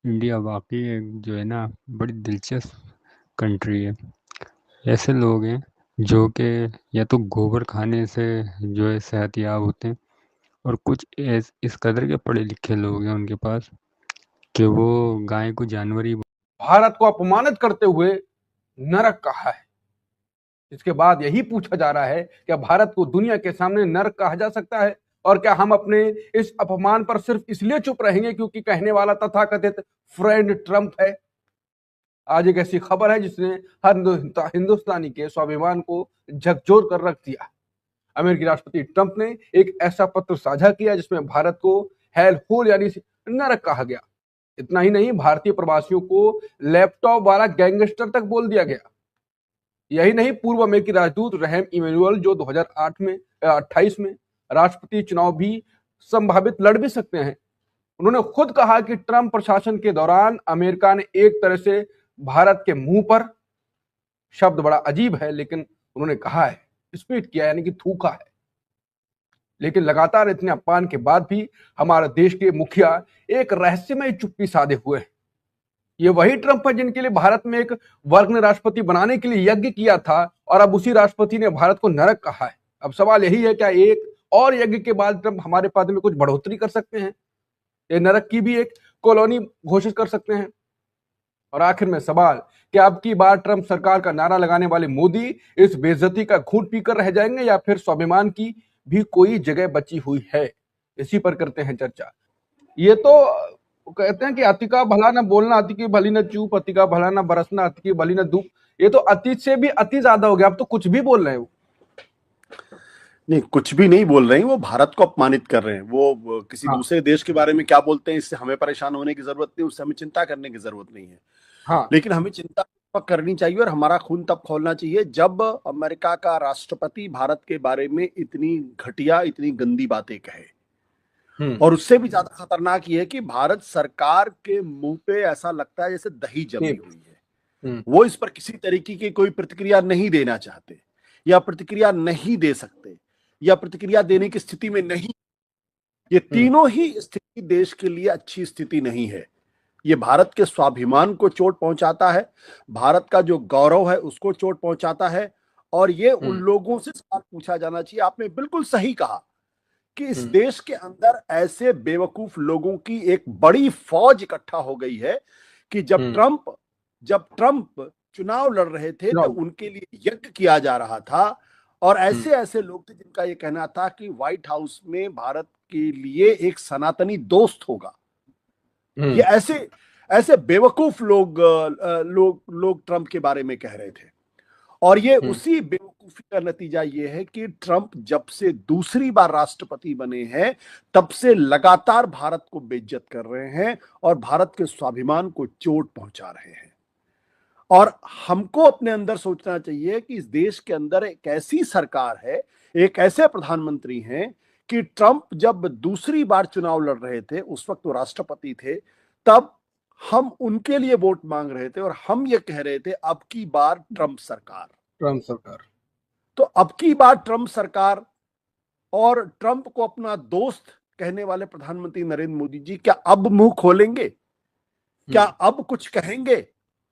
India वाकई एक जो है ना बड़ी दिलचस्प कंट्री है। ऐसे लोग हैं जो कि या तो गोबर खाने से जो है सेहतयाब होते हैं, और कुछ इस कदर के पढ़े लिखे लोग हैं उनके पास कि वो गाय को जानवर ही भारत को अपमानित करते हुए नरक कहा है। इसके बाद यही पूछा जा रहा है क्या भारत को दुनिया के सामने नरक कहा जा सकता है? और क्या हम अपने इस अपमान पर सिर्फ इसलिए चुप रहेंगे क्योंकि कहने वाला तथाकथित फ्रेंड ट्रंप है? आज एक ऐसी खबर है जिसने हर हिंदुस्तानी के स्वाभिमान को झकझोर कर रख दिया। अमेरिकी राष्ट्रपति ट्रंप ने एक ऐसा पत्र साझा किया जिसमें भारत को हेल होल यानी नरक कहा गया। इतना ही नहीं, भारतीय प्रवासियों को लैपटॉप वाला गैंगस्टर तक बोल दिया गया। यही नहीं, पूर्व अमेरिकी राजदूत रहम इमैनुअल जो 2008 में 28 में राष्ट्रपति चुनाव भी संभावित लड़ भी सकते हैं, उन्होंने खुद कहा कि ट्रंप प्रशासन के दौरान अमेरिका ने एक तरह से भारत के मुंह पर, शब्द बड़ा अजीब है लेकिन उन्होंने कहा है, स्पीट किया यानी कि थूका है। लेकिन लगातार इतने अपमान के बाद भी हमारे देश के मुखिया एक रहस्यमय चुप्पी साधे हुए हैं। ये वही ट्रंप है जिनके लिए भारत में एक वर्ग ने राष्ट्रपति बनाने के लिए यज्ञ किया था, और अब उसी राष्ट्रपति ने भारत को नरक कहा है। अब सवाल यही है, क्या एक और यज्ञ के बाद ट्रंप हमारे पद में कुछ बढ़ोतरी कर सकते हैं? ये नरक की भी एक कॉलोनी घोषित कर सकते हैं? और आखिर में सवाल, क्या अब की बार ट्रंप सरकार का नारा लगाने वाले मोदी इस बेइज्जती का घूंट पीकर रह जाएंगे, या फिर स्वाभिमान की भी कोई जगह बची हुई है? इसी पर करते हैं चर्चा। ये तो कहते हैं कि अति का भला न बोलना, अति की भली न चूप, अति का भला न बरसना, अति की भली न धूप। ये तो अति से भी अति ज्यादा हो गया, अब तो कुछ भी बोल रहे हैं वो। नहीं, कुछ भी नहीं बोल रहे हैं, वो भारत को अपमानित कर रहे हैं। वो किसी हाँ दूसरे देश के बारे में क्या बोलते हैं, इससे हमें परेशान होने की जरूरत नहीं, उससे हमें चिंता करने की जरूरत नहीं है। हाँ लेकिन हमें चिंता करनी चाहिए और हमारा खून तब खौलना चाहिए जब अमेरिका का राष्ट्रपति भारत के बारे में इतनी घटिया, इतनी गंदी बातें कहे। और उससे भी ज्यादा खतरनाक ये है कि भारत सरकार के मुंह पे ऐसा लगता है जैसे दही जमी हुई है। वो इस पर किसी तरीके की कोई प्रतिक्रिया नहीं देना चाहते, या प्रतिक्रिया नहीं दे सकते, या प्रतिक्रिया देने की स्थिति में नहीं। ये तीनों ही स्थिति देश के लिए अच्छी स्थिति नहीं है। ये भारत के स्वाभिमान को चोट पहुंचाता है, भारत का जो गौरव है उसको चोट पहुंचाता है। और ये उन लोगों से सवाल पूछा जाना चाहिए। आपने बिल्कुल सही कहा कि इस देश के अंदर ऐसे बेवकूफ लोगों की एक बड़ी फौज इकट्ठा हो गई है कि जब ट्रंप चुनाव लड़ रहे थे तो उनके लिए यज्ञ किया जा रहा था। और ऐसे ऐसे लोग थे जिनका ये कहना था कि व्हाइट हाउस में भारत के लिए एक सनातनी दोस्त होगा। ये ऐसे ऐसे बेवकूफ लोग ट्रंप के बारे में कह रहे थे। और ये उसी बेवकूफी का नतीजा ये है कि ट्रंप जब से दूसरी बार राष्ट्रपति बने हैं तब से लगातार भारत को बेइज्जत कर रहे हैं और भारत के स्वाभिमान को चोट पहुंचा रहे हैं। और हमको अपने अंदर सोचना चाहिए कि इस देश के अंदर एक ऐसी सरकार है, एक ऐसे प्रधानमंत्री हैं कि ट्रंप जब दूसरी बार चुनाव लड़ रहे थे, उस वक्त वो राष्ट्रपति थे, तब हम उनके लिए वोट मांग रहे थे और हम ये कह रहे थे अब की बार ट्रंप सरकार। तो अब की बार ट्रंप सरकार और ट्रंप को अपना दोस्त कहने वाले प्रधानमंत्री नरेंद्र मोदी जी क्या अब मुंह खोलेंगे? क्या अब कुछ कहेंगे,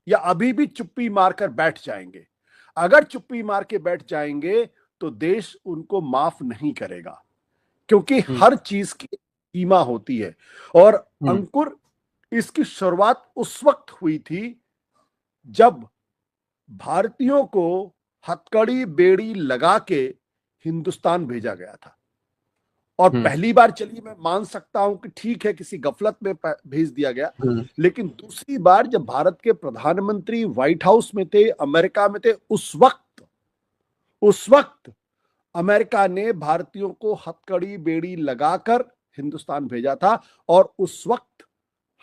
या अभी भी चुप्पी मारकर बैठ जाएंगे? अगर चुप्पी मार के बैठ जाएंगे तो देश उनको माफ नहीं करेगा, क्योंकि हर चीज की सीमा होती है। और अंकुर, इसकी शुरुआत उस वक्त हुई थी जब भारतीयों को हथकड़ी बेड़ी लगा के हिंदुस्तान भेजा गया था। और पहली बार चलिए मैं मान सकता हूं कि ठीक है, किसी गफलत में भेज दिया गया। लेकिन दूसरी बार जब भारत के प्रधानमंत्री व्हाइट हाउस में थे, अमेरिका में थे, उस वक्त अमेरिका ने भारतीयों को हथकड़ी बेड़ी लगाकर हिंदुस्तान भेजा था। और उस वक्त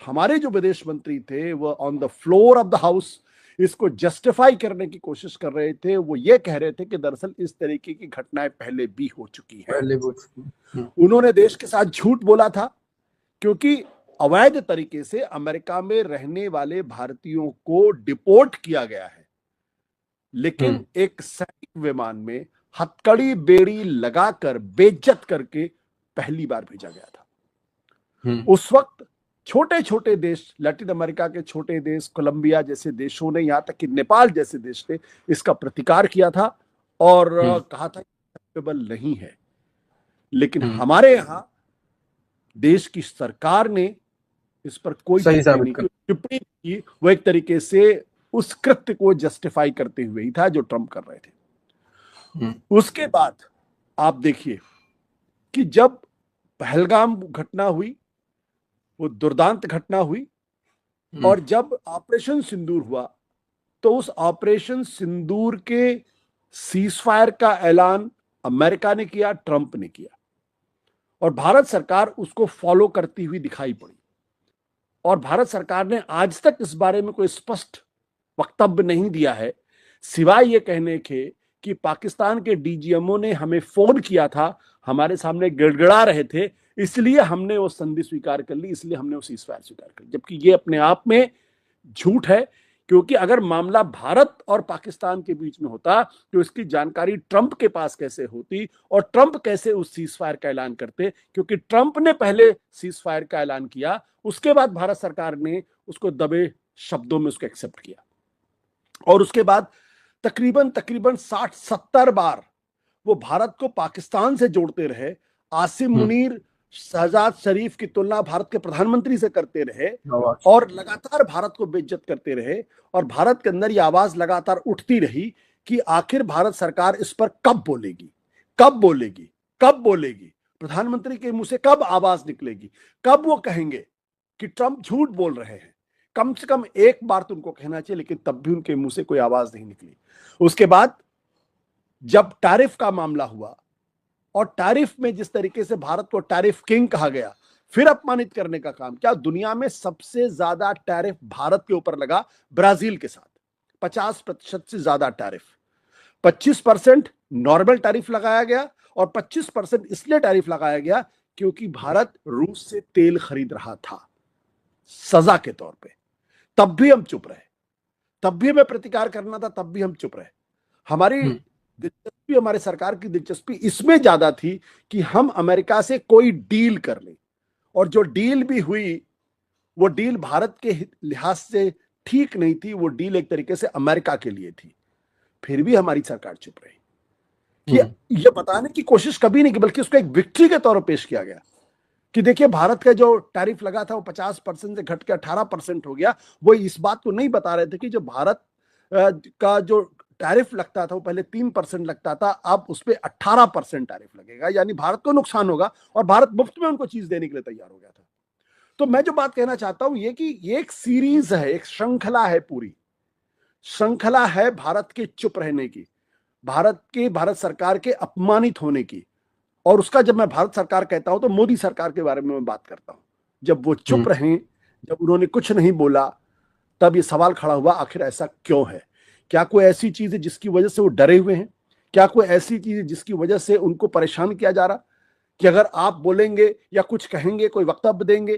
हमारे जो विदेश मंत्री थे वो on the floor of the house इसको जस्टिफाई करने की कोशिश कर रहे थे। वो ये कह रहे थे कि दरअसल इस तरीके की घटनाएं पहले भी हो चुकी हैं। उन्होंने देश के साथ झूठ बोला था, क्योंकि अवैध तरीके से अमेरिका में रहने वाले भारतीयों को डिपोर्ट किया गया है, लेकिन एक सैनिक विमान में हथकड़ी बेड़ी लगाकर बेइज्जत करके पहली बार भेजा गया था। उस वक्त छोटे छोटे देश, लैटिन अमेरिका के छोटे देश, कोलंबिया जैसे देशों ने, यहाँ तक कि नेपाल जैसे देश ने इसका प्रतिकार किया था और कहा था एक्सेप्टेबल नहीं है। लेकिन हमारे यहाँ देश की सरकार ने इस पर कोई टिप्पणी की। वो एक तरीके से उस कृत्य को जस्टिफाई करते हुए ही था जो ट्रंप कर रहे थे। उसके बाद आप देखिए कि जब पहलगाम घटना हुई, वो दुर्दांत घटना हुई, और जब ऑपरेशन सिंदूर हुआ तो उस ऑपरेशन सिंदूर के सीजफायर का ऐलान अमेरिका ने किया, ट्रंप ने किया, और भारत सरकार उसको फॉलो करती हुई दिखाई पड़ी। और भारत सरकार ने आज तक इस बारे में कोई स्पष्ट वक्तव्य नहीं दिया है, सिवाय ये कहने के कि पाकिस्तान के डीजीएमओ ने हमें फोन किया था, हमारे सामने गिड़गिड़ा रहे थे, इसलिए हमने वो संधि स्वीकार कर ली, इसलिए हमने वो सीजफायर स्वीकार कर ली। जबकि ये अपने आप में झूठ है, क्योंकि अगर मामला भारत और पाकिस्तान के बीच में होता तो इसकी जानकारी ट्रंप के पास कैसे होती, और ट्रंप कैसे उस सीजफायर का ऐलान करते, क्योंकि ट्रंप ने पहले सीजफायर का ऐलान किया, उसके बाद भारत सरकार ने उसको दबे शब्दों में उसको एक्सेप्ट किया। और उसके बाद तकरीबन 60-70 बार वो भारत को पाकिस्तान से जोड़ते रहे। आसिम मुनीर, शहजाद शरीफ की तुलना भारत के प्रधानमंत्री से करते रहे और लगातार भारत को बेइज्जत करते रहे, और भारत के अंदर ये आवाज लगातार उठती रही कि आखिर भारत सरकार इस पर कब बोलेगी, कब बोलेगी, कब बोलेगी, प्रधानमंत्री के मुंह से कब आवाज निकलेगी, कब वो कहेंगे कि ट्रंप झूठ बोल रहे हैं। कम से कम एक बार तो उनको कहना चाहिए, लेकिन तब भी उनके मुंह से कोई आवाज नहीं निकली। उसके बाद जब टैरिफ का मामला हुआ, और टैरिफ में जिस तरीके से भारत को टैरिफ किंग कहा गया, फिर अपमानित करने का काम क्या। दुनिया में सबसे ज्यादा टैरिफ भारत के ऊपर लगा ब्राजील के साथ, 50% से ज्यादा टैरिफ। 25% नॉर्मल टैरिफ लगाया गया, और 25% इसलिए टैरिफ लगाया गया क्योंकि भारत रूस से तेल खरीद रहा था सजा के तौर पे। तब भी हम चुप रहे, तब भी हमें प्रतिकार करना था, तब भी हम चुप रहे। हमारी दिलचस्पी, हमारे सरकार की दिलचस्पी इसमें ज्यादा थी कि हम अमेरिका से कोई डील कर लें, और जो डील भी हुई वो डील भारत के लिहाज से ठीक नहीं थी, वो डील एक तरीके से अमेरिका के लिए थी। फिर भी हमारी सरकार चुप रही कि ये बताने की कोशिश कभी नहीं की, बल्कि उसको एक विक्ट्री के तौर पर पेश किया गया कि देखिए भारत का जो टैरिफ लगा था वो 50% से घट के 18% हो गया। वो इस बात को नहीं बता रहे थे कि जो भारत का जो टैरिफ लगता था वो पहले 3% लगता था, अब उस पर 18% टैरिफ लगेगा, यानी भारत को नुकसान होगा, और भारत मुफ्त में उनको चीज देने के लिए तैयार हो गया था। तो मैं जो बात कहना चाहता हूं ये कि ये एक सीरीज है, एक श्रृंखला है, पूरी श्रृंखला है भारत के चुप रहने की, भारत सरकार के अपमानित होने की। और उसका जब मैं भारत सरकार कहता हूं तो मोदी सरकार के बारे में मैं बात करता हूं। जब वो चुप रहे, जब उन्होंने कुछ नहीं बोला, तब ये सवाल खड़ा हुआ आखिर ऐसा क्यों है। क्या कोई ऐसी चीज है जिसकी वजह से वो डरे हुए हैं? क्या कोई ऐसी चीज है जिसकी वजह से उनको परेशान किया जा रहा कि अगर आप बोलेंगे या कुछ कहेंगे, कोई वक्तव्य देंगे,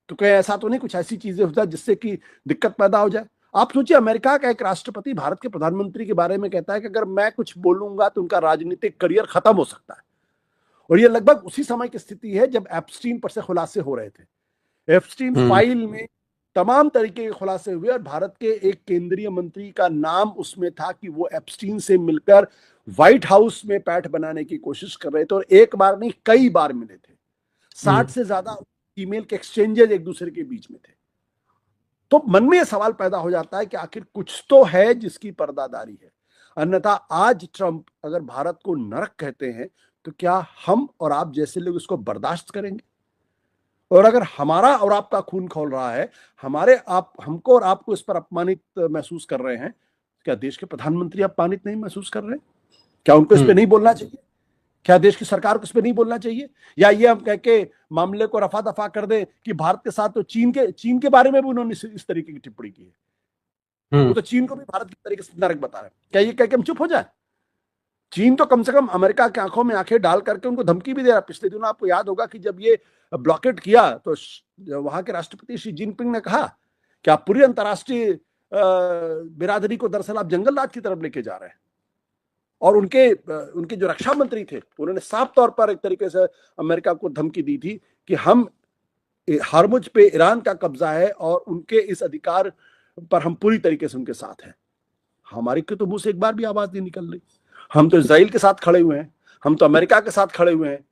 तो क्या ऐसा तो नहीं कुछ ऐसी चीजें हो जाए जिससे कि दिक्कत पैदा हो जाए? आप सोचिए, अमेरिका का एक राष्ट्रपति भारत के प्रधानमंत्री के बारे में कहता है कि अगर मैं कुछ बोलूंगा तो उनका राजनीतिक करियर खत्म हो सकता है। और ये लगभग उसी समय की स्थिति है जब एप्स्टीन पर से खुलासे हो रहे थे। एप्स्टीन फाइल में तमाम तरीके के खुलासे हुए, और भारत के एक केंद्रीय मंत्री का नाम उसमें था कि वो एप्स्टीन से मिलकर व्हाइट हाउस में पैठ बनाने की कोशिश कर रहे थे, और एक बार नहीं कई बार मिले थे। 60 से ज्यादा ईमेल के एक्सचेंजेस एक दूसरे के बीच में थे। तो मन में यह सवाल पैदा हो जाता है कि आखिर कुछ तो है जिसकी पर्दादारी है, अन्यथा आज ट्रंप अगर भारत को नरक कहते हैं तो क्या हम और आप जैसे लोग इसको बर्दाश्त करेंगे? और अगर हमारा और आपका खून खौल रहा है, हमको और आपको इस पर अपमानित महसूस कर रहे हैं, क्या देश के प्रधानमंत्री अपमानित नहीं महसूस कर रहे हैं? क्या उनको इस पे नहीं बोलना चाहिए? क्या देश की सरकार को इस पे नहीं बोलना चाहिए? या ये हम कह के मामले को रफा दफा कर दें कि भारत के साथ तो चीन के बारे में भी उन्होंने इस तरीके की टिप्पणी की है, वो तो चीन को भी भारत की तरीके से नरक बता रहे हैं। क्या ये कह के हम चुप हो जाए? चीन तो कम से कम अमेरिका की आंखों में आंखें डाल करके उनको धमकी भी दे रहा। पिछले दिनों आपको याद होगा कि जब ये ब्लॉकेट किया तो वहां के राष्ट्रपति शी जिनपिंग ने कहा कि आप पूरी अंतर्राष्ट्रीय बिरादरी को दरअसल आप जंगल राज की तरफ लेके जा रहे हैं। और उनके जो रक्षा मंत्री थे उन्होंने साफ तौर पर एक तरीके से अमेरिका को धमकी दी थी कि हम हरमुज पे ईरान का कब्जा है और उनके इस अधिकार पर हम पूरी तरीके से उनके साथ हैं। हमारे के तो मुंह से एक बार भी आवाज नहीं निकल रही। हम तो इजराइल के साथ खड़े हुए हैं, हम तो अमेरिका के साथ खड़े हुए हैं।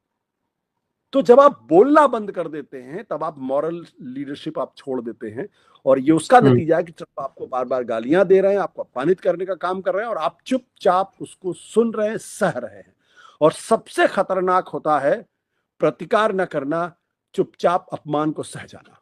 तो जब आप बोलना बंद कर देते हैं तब आप मॉरल लीडरशिप आप छोड़ देते हैं, और ये उसका नतीजा है कि जब आपको बार बार गालियां दे रहे हैं, आपको अपमानित करने का काम कर रहे हैं और आप चुपचाप उसको सुन रहे हैं, सह रहे हैं। और सबसे खतरनाक होता है प्रतिकार न करना, चुपचाप अपमान को सह जाना।